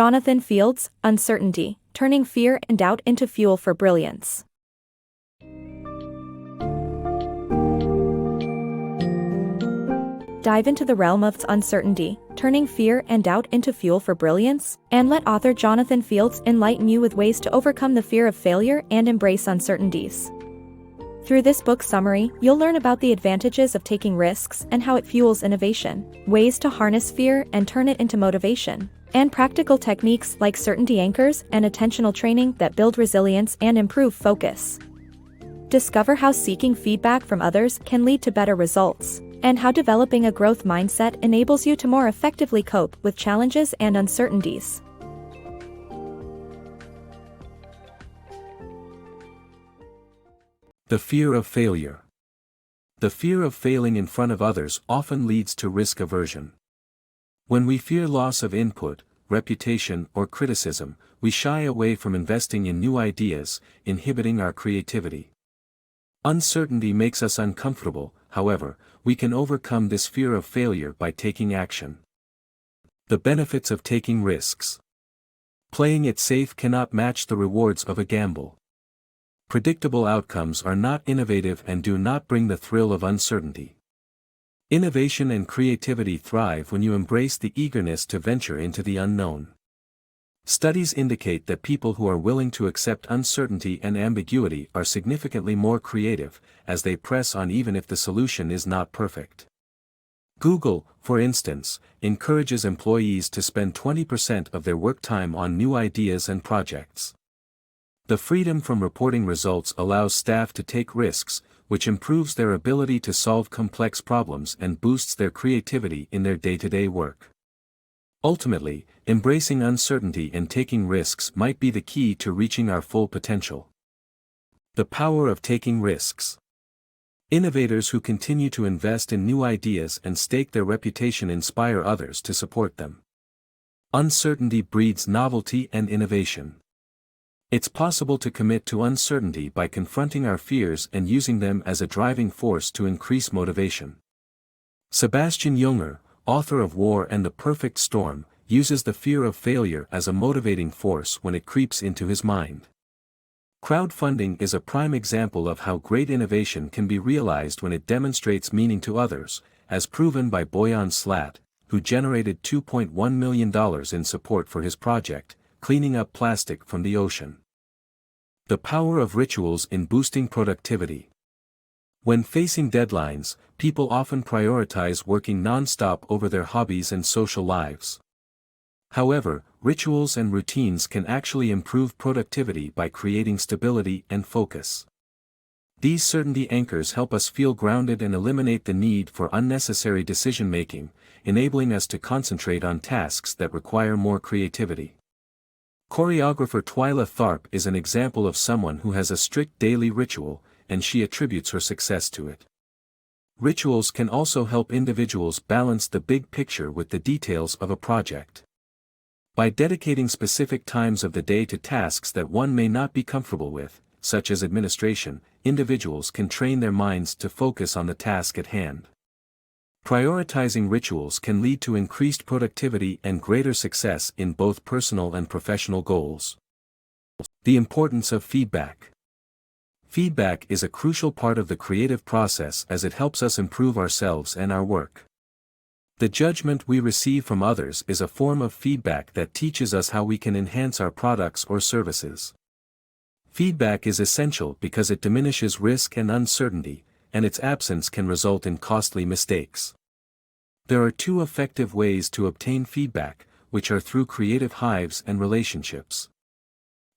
Jonathan Fields, Uncertainty, Turning Fear and Doubt into Fuel for Brilliance. Dive into the realm of uncertainty, turning fear and doubt into fuel for brilliance, and let author Jonathan Fields enlighten you with ways to overcome the fear of failure and embrace uncertainties. Through this book summary, you'll learn about the advantages of taking risks and how it fuels innovation, ways to harness fear and turn it into motivation, and practical techniques like certainty anchors and attentional training that build resilience and improve focus. Discover how seeking feedback from others can lead to better results, and how developing a growth mindset enables you to more effectively cope with challenges and uncertainties. The fear of failure. The fear of failing in front of others often leads to risk aversion. When we fear loss of input, reputation, or criticism, we shy away from investing in new ideas, inhibiting our creativity. Uncertainty makes us uncomfortable. However, we can overcome this fear of failure by taking action. The benefits of taking risks. Playing it safe cannot match the rewards of a gamble. Predictable outcomes are not innovative and do not bring the thrill of uncertainty. Innovation and creativity thrive when you embrace the eagerness to venture into the unknown. Studies indicate that people who are willing to accept uncertainty and ambiguity are significantly more creative, as they press on even if the solution is not perfect. Google, for instance, encourages employees to spend 20% of their work time on new ideas and projects. The freedom from reporting results allows staff to take risks, which improves their ability to solve complex problems and boosts their creativity in their day-to-day work. Ultimately, embracing uncertainty and taking risks might be the key to reaching our full potential. The power of taking risks. Innovators who continue to invest in new ideas and stake their reputation inspire others to support them. Uncertainty breeds novelty and innovation. It's possible to commit to uncertainty by confronting our fears and using them as a driving force to increase motivation. Sebastian Junger, author of War and the Perfect Storm, uses the fear of failure as a motivating force when it creeps into his mind. Crowdfunding is a prime example of how great innovation can be realized when it demonstrates meaning to others, as proven by Boyan Slat, who generated $2.1 million in support for his project, cleaning up plastic from the ocean. The power of rituals in boosting productivity. When facing deadlines, people often prioritize working non-stop over their hobbies and social lives. However, rituals and routines can actually improve productivity by creating stability and focus. These certainty anchors help us feel grounded and eliminate the need for unnecessary decision-making, enabling us to concentrate on tasks that require more creativity. Choreographer Twyla Tharp is an example of someone who has a strict daily ritual, and she attributes her success to it. Rituals can also help individuals balance the big picture with the details of a project. By dedicating specific times of the day to tasks that one may not be comfortable with, such as administration, individuals can train their minds to focus on the task at hand. Prioritizing rituals can lead to increased productivity and greater success in both personal and professional goals. The importance of feedback. Feedback is a crucial part of the creative process as it helps us improve ourselves and our work. The judgment we receive from others is a form of feedback that teaches us how we can enhance our products or services. Feedback is essential because it diminishes risk and uncertainty, and its absence can result in costly mistakes. There are two effective ways to obtain feedback, which are through creative hives and relationships.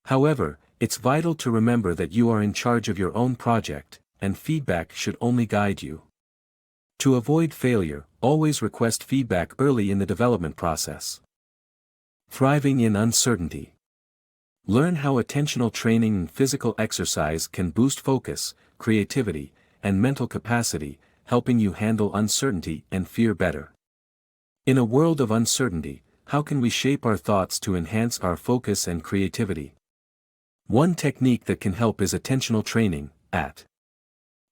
However, it's vital to remember that you are in charge of your own project, and feedback should only guide you. To avoid failure, always request feedback early in the development process. Thriving in uncertainty. Learn how attentional training and physical exercise can boost focus, creativity, and mental capacity, helping you handle uncertainty and fear better. In a world of uncertainty, how can we shape our thoughts to enhance our focus and creativity? One technique that can help is attentional training, AT.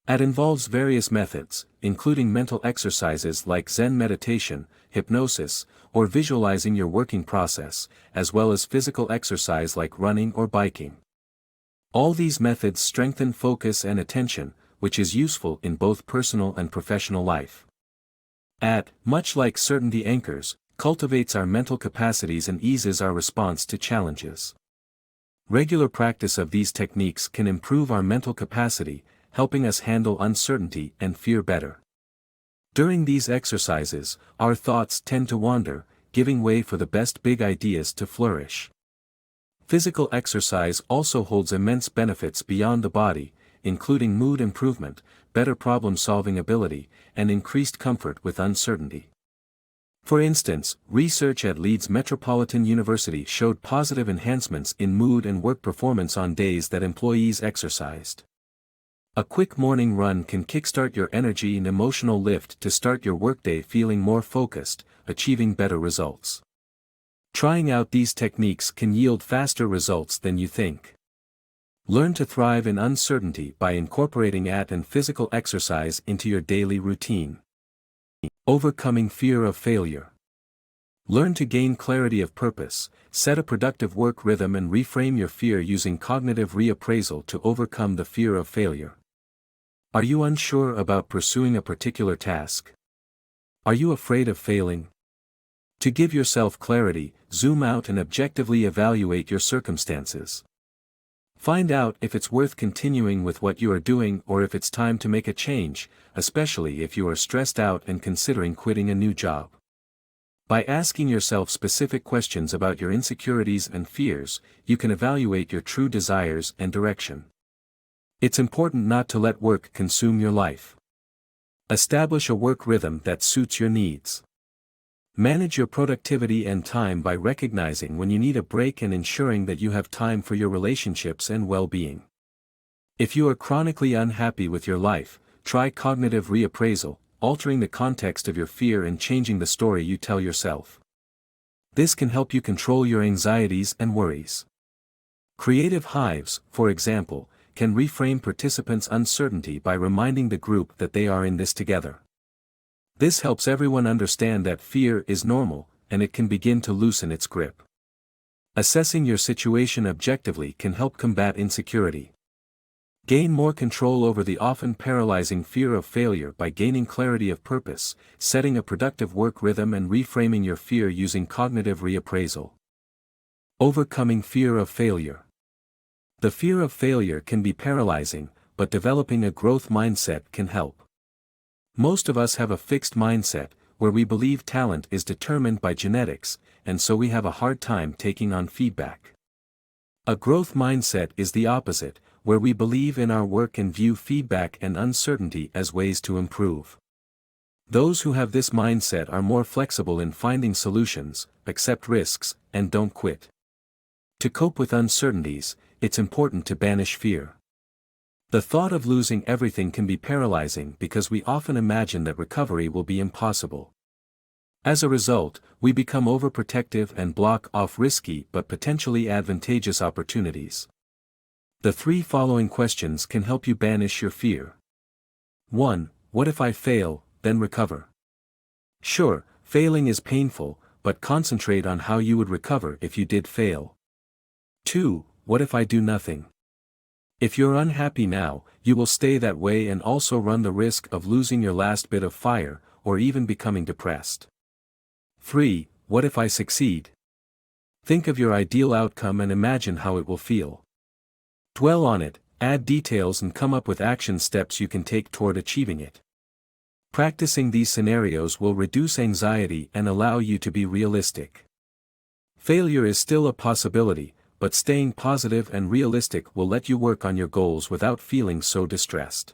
It involves various methods, including mental exercises like Zen meditation, hypnosis, or visualizing your working process, as well as physical exercise like running or biking. All these methods strengthen focus and attention, which is useful in both personal and professional life. Much like certainty anchors, cultivates our mental capacities and eases our response to challenges. Regular practice of these techniques can improve our mental capacity, helping us handle uncertainty and fear better. During these exercises, our thoughts tend to wander, giving way for the best big ideas to flourish. Physical exercise also holds immense benefits beyond the body, including mood improvement, better problem-solving ability, and increased comfort with uncertainty. For instance, research at Leeds Metropolitan University showed positive enhancements in mood and work performance on days that employees exercised. A quick morning run can kickstart your energy and emotional lift to start your workday feeling more focused, achieving better results. Trying out these techniques can yield faster results than you think. Learn to thrive in uncertainty by incorporating and physical exercise into your daily routine. Overcoming fear of failure. Learn to gain clarity of purpose, set a productive work rhythm and reframe your fear using cognitive reappraisal to overcome the fear of failure. Are you unsure about pursuing a particular task? Are you afraid of failing? To give yourself clarity, zoom out and objectively evaluate your circumstances. Find out if it's worth continuing with what you are doing or if it's time to make a change, especially if you are stressed out and considering quitting a new job. By asking yourself specific questions about your insecurities and fears, you can evaluate your true desires and direction. It's important not to let work consume your life. Establish a work rhythm that suits your needs. Manage your productivity and time by recognizing when you need a break and ensuring that you have time for your relationships and well-being. If you are chronically unhappy with your life, try cognitive reappraisal, altering the context of your fear and changing the story you tell yourself. This can help you control your anxieties and worries. Creative hives, for example, can reframe participants' uncertainty by reminding the group that they are in this together. This helps everyone understand that fear is normal, and it can begin to loosen its grip. Assessing your situation objectively can help combat insecurity. Gain more control over the often paralyzing fear of failure by gaining clarity of purpose, setting a productive work rhythm and reframing your fear using cognitive reappraisal. Overcoming fear of failure. The fear of failure can be paralyzing, but developing a growth mindset can help. Most of us have a fixed mindset, where we believe talent is determined by genetics, and so we have a hard time taking on feedback. A growth mindset is the opposite, where we believe in our work and view feedback and uncertainty as ways to improve. Those who have this mindset are more flexible in finding solutions, accept risks, and don't quit. To cope with uncertainties, it's important to banish fear. The thought of losing everything can be paralyzing because we often imagine that recovery will be impossible. As a result, we become overprotective and block off risky but potentially advantageous opportunities. The 3 following questions can help you banish your fear. 1. What if I fail, then recover? Sure, failing is painful, but concentrate on how you would recover if you did fail. 2. What if I do nothing? If you're unhappy now, you will stay that way and also run the risk of losing your last bit of fire, or even becoming depressed. 3. What if I succeed? Think of your ideal outcome and imagine how it will feel. Dwell on it, add details and come up with action steps you can take toward achieving it. Practicing these scenarios will reduce anxiety and allow you to be realistic. Failure is still a possibility, but staying positive and realistic will let you work on your goals without feeling so distressed.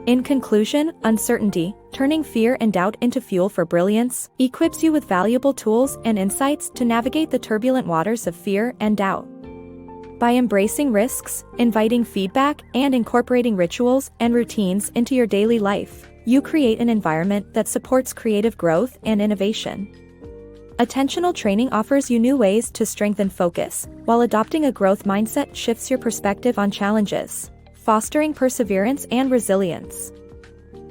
In conclusion, uncertainty, turning fear and doubt into fuel for brilliance, equips you with valuable tools and insights to navigate the turbulent waters of fear and doubt. By embracing risks, inviting feedback, and incorporating rituals and routines into your daily life, you create an environment that supports creative growth and innovation. Attentional training offers you new ways to strengthen focus, while adopting a growth mindset shifts your perspective on challenges, fostering perseverance and resilience.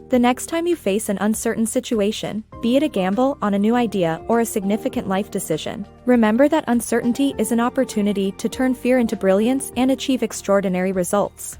The next time you face an uncertain situation, be it a gamble on a new idea or a significant life decision, remember that uncertainty is an opportunity to turn fear into brilliance and achieve extraordinary results.